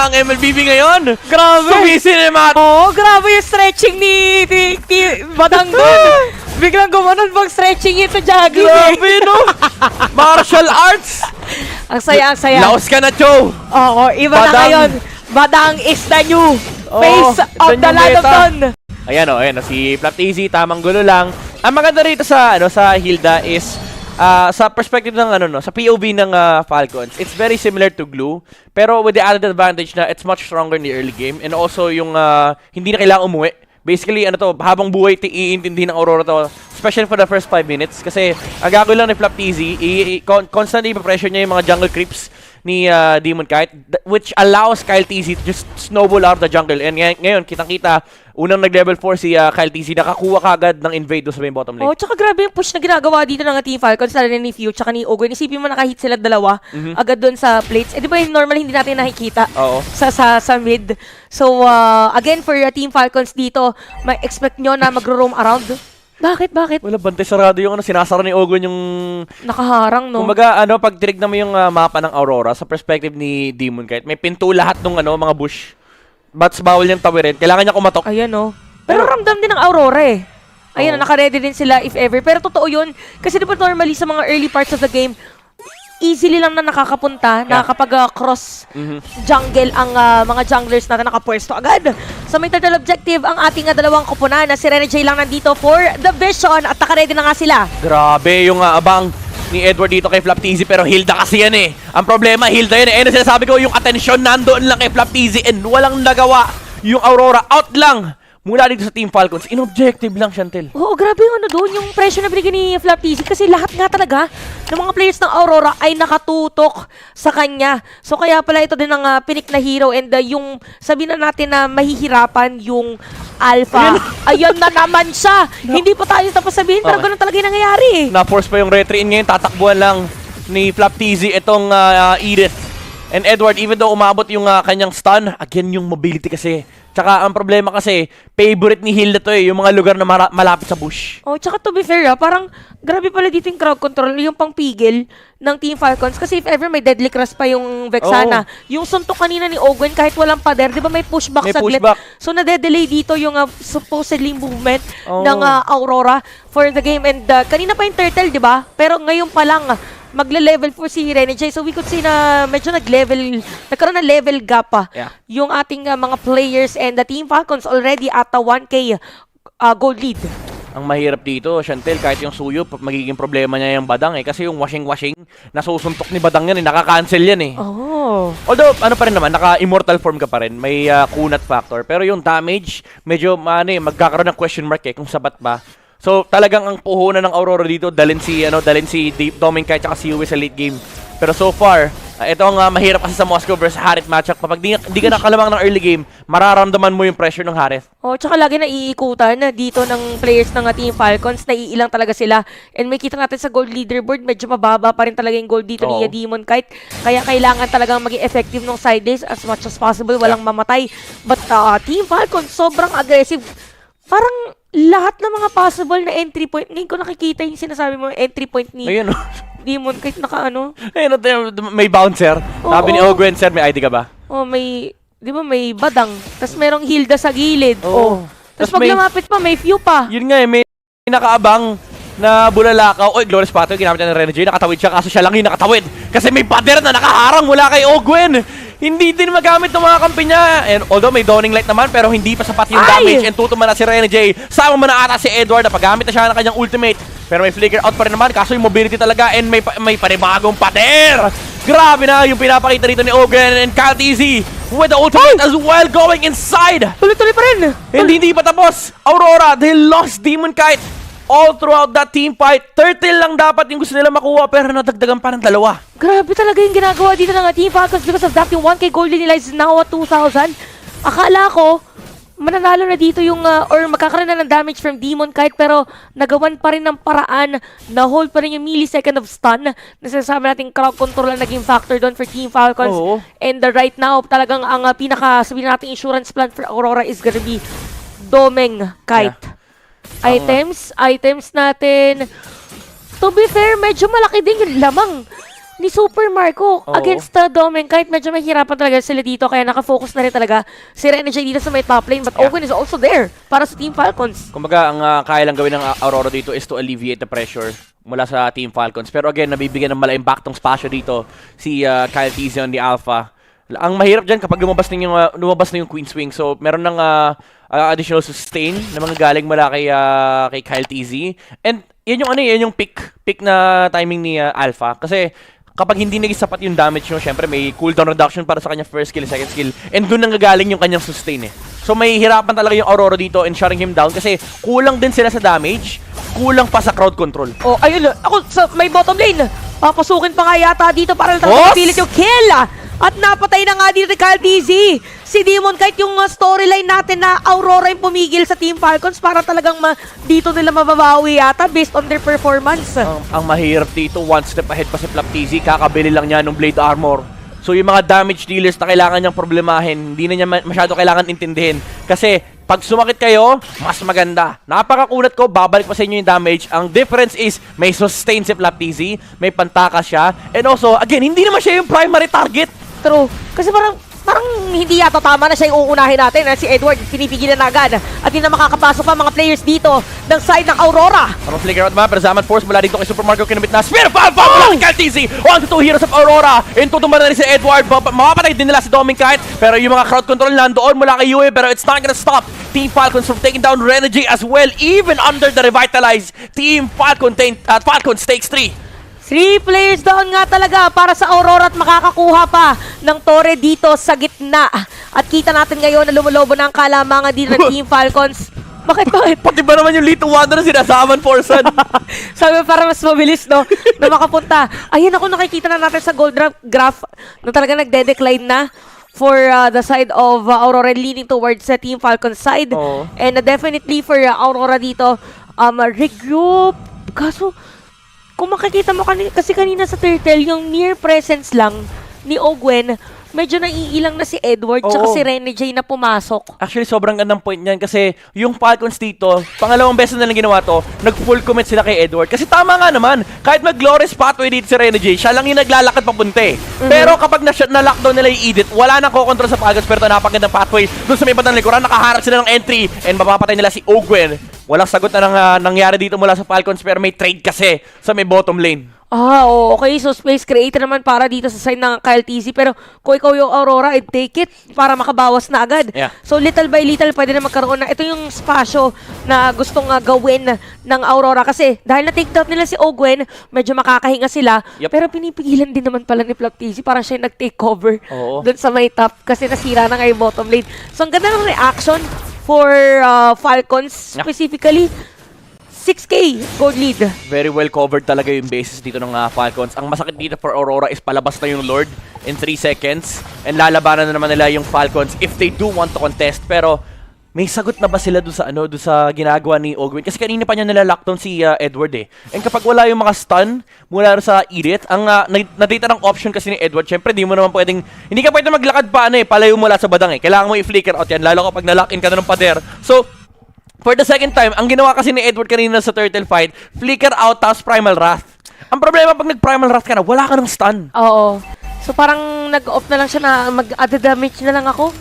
na ang MLBB ngayon. Grabe. Sumisinemat. Oo, grabe yung stretching ni Badang doon. Biglang gumanon bang stretching ito, jogging. Grabe, no? Martial arts. Ang saya, ang saya. Laos ka na, Cho. Oo, iba na Badang. ngayon. Badang is the new face Oo, of the the new Land of meta. Dawn. Ayan si Flapteasy, tamang gulo lang. Ang maganda rito sa sa Hilda is sa perspective ng sa POV ng Falcons, it's very similar to Glue, pero with the added advantage na it's much stronger in the early game and also yung hindi na kailangang umuwi. Basically, habang buhay, iintindi ng Aurora to, especially for the first 5 minutes. Kasi, ang gagawin lang ni Flapteasy, constantly ipapressure niya yung mga jungle creeps ni Demon Kite, which allows Kyle TZ to just snowball out of the jungle. And ngayon, kitang-kita, unang nag-level 4 si Kyle TZ, nakakuha kagad ng invade doon sa main bottom lane. Oh, tsaka grabe yung push na ginagawa dito ng Team Falcons, lalo na ni Few, tsaka ni Ogun. Isipin mo nakahit sila dalawa agad doon sa plates. Di ba yung normal hindi natin nakikita Oo. sa mid. So, again, for Team Falcons dito, may expect nyo na magro-roam around. Bakit? Wala, bantay sarado yung sinasara ni Ogun yung... Nakaharang, no? Kumbaga, pag tinignan mo yung mapa ng Aurora, sa perspective ni Demon Kite, may pinto lahat ng mga bush. Bats bawal niyang tawirin. Kailangan niya kumatok. Ayan, no? Pero ramdam din ng Aurora, eh. Ayan, naka-ready din sila if ever. Pero totoo yun. Kasi diba normally sa mga early parts of the game, easily lang na nakakapunta, nakakapag-cross jungle ang mga junglers natin nakapwesto agad. So may total objective ang ating dalawang kupunan na si Rene J lang nandito for the vision at naka-ready na nga sila. Grabe yung abang ni Edward dito kay Flapteasy, pero Hilda kasi yan eh. Ang problema, Hilda yan eh. Ano sinasabi ko, yung atensyon nandoon lang kay Flapteasy and walang nagawa. Yung Aurora out lang mula dito sa Team Falcons. In-objective lang, Chantel. Oo, grabe yung doon, yung pressure na binigyan ni Flapteasy kasi lahat nga talaga ng mga players ng Aurora ay nakatutok sa kanya. So kaya pala ito din ang pinik na hero and yung sabihin na natin na mahihirapan yung Alpha. Ayan na naman siya. Hindi pa tayo tapos sabihin pero ganun talaga yung nangyayari eh. Na-force pa yung retry in ngayon. Tatakbuhan lang ni Flapteasy itong Edith. And Edward, even though umabot yung kanyang stun, again yung mobility kasi. Tsaka ang problema kasi, favorite ni Hilda to eh, yung mga lugar na malapit sa bush. Oh, tsaka to be fair parang grabe pala dito yung crowd control, yung pangpigil ng Team Falcons. Kasi if ever may deadly cross pa yung Vexana, yung suntok kanina ni Ogun kahit walang pader, di ba may pushback saglit? So nade-delay dito yung supposedly movement ng Aurora for the game. And kanina pa yung turtle, di ba? Pero ngayon pa lang, magle-level 4 si Rene J. So we could see na medyo nagkaroon ng level gap pa yung ating mga players and the Team Falcons already at a 1K gold lead. Ang mahirap dito, Chantel, kahit yung suyo, magiging problema niya yung Badang eh. Kasi yung washing, nasusuntok ni Badang yan eh, nakaka-cancel yan eh. Oh. Although, pa rin naman, naka-immortal form ka pa rin, may kunat factor. Pero yung damage, medyo magkakaroon ng question mark eh, kung sabat ba. So, talagang ang puhunan ng Aurora dito, dalhin si Doming Kite at si Uwe sa late game. Pero so far, ito ang mahirap kasi sa Moscow versus Harith matchup. Kapag di ka nakalamang ng early game, mararamdaman mo yung pressure ng Harith. Oh, tsaka lagi na iikutan na dito ng players ng Team Falcons, naiilang talaga sila. And may kita natin sa gold leaderboard, medyo mababa pa rin talaga yung gold dito ni Demon Kite. Kaya kailangan talagang maging effective ng side lanes as much as possible, walang mamatay. But Team Falcons, sobrang aggressive. Parang lahat ng mga possible na entry point, ngayon ko nakikita yung sinasabi mo, entry point ni Demon Kite naka-ano. Ayun, may bouncer. Sabi ni Ogwen, sir, may ID ka ba? Oh, di ba may Badang, tapos merong Hilda sa gilid. Tapos pag lumapit pa, may Few pa. Yun nga eh, may nakaabang na bulalakaw. Oy, Glorious Pato, ginamit niya ng Rene J. Nakatawid siya, kaso siya lang yung nakatawid. Kasi may pader na nakaharang mula kay Ogwen. Hindi din magamit ng mga kampi niya. And although may Dawning Light naman, pero hindi pa sapat yung damage. And tutuman na si Rene J. Sama mo na ata si Edward na paggamit na siya ng kanyang ultimate. Pero may flicker out pa rin naman, kaso yung mobility talaga. And may panibagong pader. Grabe na yung pinapakita dito ni Ogun and Kyle TZ with the ultimate as well going inside. Tuloy-tuloy pa rin. Hindi pa tapos. Aurora, they lost Demon Kite. All throughout that team fight, turtle lang dapat yung gusto nila makuha pero nadagdagan pa ng dalawa. Grabe talaga yung ginagawa dito ng Team Falcons because of that. Yung 1K gold nila is now at 2,000. Akala ko, mananalo na dito yung, or magkakaroon na ng damage from Demon Kite pero nagawan pa rin ng paraan na hold pa rin yung millisecond of stun. Nasasabi natin crowd control ang naging factor doon for Team Falcons. And right now, talagang ang sabihin natin insurance plan for Aurora is gonna be Doming Kite. Items natin. To be fair, medyo malaki din yung lamang ni Super Marco Oo. against Domen. Kahit medyo mahirapan talaga sila dito, kaya nakafocus na rin talaga si Renegade dito sa may top lane. But Yeah. Owen is also there para sa Team Falcons. Kumbaga, ang kaya lang gawin ng Aurora dito is to alleviate the pressure mula sa Team Falcons. Pero again, nabibigyan ng malaking baktong spasyo dito si Kyle Tizion ni Alpha. Ang mahirap dyan kapag lumabas na yung Queen Swing. So, meron ng additional sustain na mga galing mula kay Kyle TZ. And yan yung pick na timing ni Alpha. Kasi kapag hindi naging sapat yung damage nyo, syempre may cooldown reduction para sa kanya first skill, second skill. And doon nanggagaling yung kanyang sustain eh. So may hirapan talaga yung Aurora dito in shutting him down kasi kulang din sila sa damage, kulang pa sa crowd control. Oh, ayun. Ako sa may bottom lane. Papasukin pa nga yata dito para lang Boss! talaga pilit yung kill. At napatay na nga dito ni Kyle TZ. Si Demon, kahit yung storyline natin na Aurora yung pumigil sa Team Falcons para talagang dito nila mababawi yata based on their performance. Ang mahirap dito, one step ahead pa si Flap TZ, kakabili lang niya ng Blade Armor. So yung mga damage dealers na kailangan niyang problemahin, hindi na niya masyado kailangan intindihin. Kasi pag sumakit kayo, mas maganda. Napakakunat ko, babalik pa sa inyo yung damage. Ang difference is, may sustain si Flap TZ, may pantakas siya, and also, again, hindi naman siya yung primary target. True. Kasi parang hindi yata tama na siya yung uunahin natin. Si Edward, pinipigilan na agad. At hindi na makakapasok pa mga players dito ng side ng Aurora. Parang flicker out map, pero Zaman Force mula dito kay Super Marco kinumit na Spear of Alpha mula kay Kyle TZ. One to two heroes of Aurora. Intutumba na rin si Edward. Mapapatay din nila si Doming kahit. Pero yung mga crowd control nandoon mula kay Yue, pero it's not gonna stop Team Falcons from taking down Renegade as well. Even under the revitalized Team Falcons takes 3. 3 players down nga talaga para sa Aurora at makakakuha pa ng Torre dito sa gitna. At kita natin ngayon na lumulobo na ang kalamangan dito ng Team Falcons. Bakit? Pati ba naman yung Little Wonder na sinasaman Forsan? Sabi mo, para mas mabilis, no? Na makapunta. Ayan ako, nakikita na natin sa gold graph na talaga nagde-decline na for the side of Aurora leaning towards sa Team Falcons side. Oo. And definitely for Aurora dito, regroup. Kaso, kung makikita mo kasi kanina sa Turtle, yung near presence lang ni Ogwen, medyo naiilang na si Edward tsaka Oo. si Renegade na pumasok. Actually, sobrang gandang point niyan kasi yung Falcons dito, pangalawang beses na lang ginawa to, nag-full commit sila kay Edward. Kasi tama nga naman, kahit mag-glorious pathway dito si Renegade, siya lang yung naglalakad papunta eh. Pero kapag na-lockdown nila yung Edith, wala nang kokontrol sa Falcons, pero napakagandang pathway doon sa may bandang likuran, nakaharap sila ng entry and mapapatay nila si Ogwen. Walang sagot na nangyari dito mula sa Falcons, pero may trade kasi sa may bottom lane. Okay. So, space creator naman para dito sa side ng Kyle TZ. Pero kung ikaw yung Aurora, I'd take it para makabawas na agad. Yeah. So, little by little, pwede na magkaroon na. Ito yung spasyo na gustong gawin ng Aurora. Kasi dahil na-take down nila si Ogwen, medyo makakahinga sila. Yep. Pero pinipigilan din naman pala ni Flap TZ. Parang siya yung nag-take cover Oo. dun sa may top. Kasi nasira na nga yung bottom lane. So, ang ganda ng reaction for Falcons Yeah. specifically. 6K gold lead. Very well covered talaga yung bases dito ng Falcons. Ang masakit dito for Aurora is palabas na yung Lord in 3 seconds. And lalabanan na naman nila yung Falcons if they do want to contest. Pero may sagot na ba sila doon sa ginagawa ni Ogwen? Kasi kanina pa niya nila-lockdown si Edward eh. And kapag wala yung mga stun mula sa Edith, ang nadita ng option kasi ni Edward, syempre hindi ka pwedeng maglakad pa palayo mula sa badang eh. Kailangan mo i-flicker out yan, lalo kapag na-lock-in ka na ng pader. So, for the second time, ang ginawa kasi ni Edward kanina sa turtle fight, flicker out tapos primal wrath. Ang problema pag nag-primal wrath ka na, wala ka ng stun. Oo. So parang nag-off na lang siya na mag-add damage na lang ako.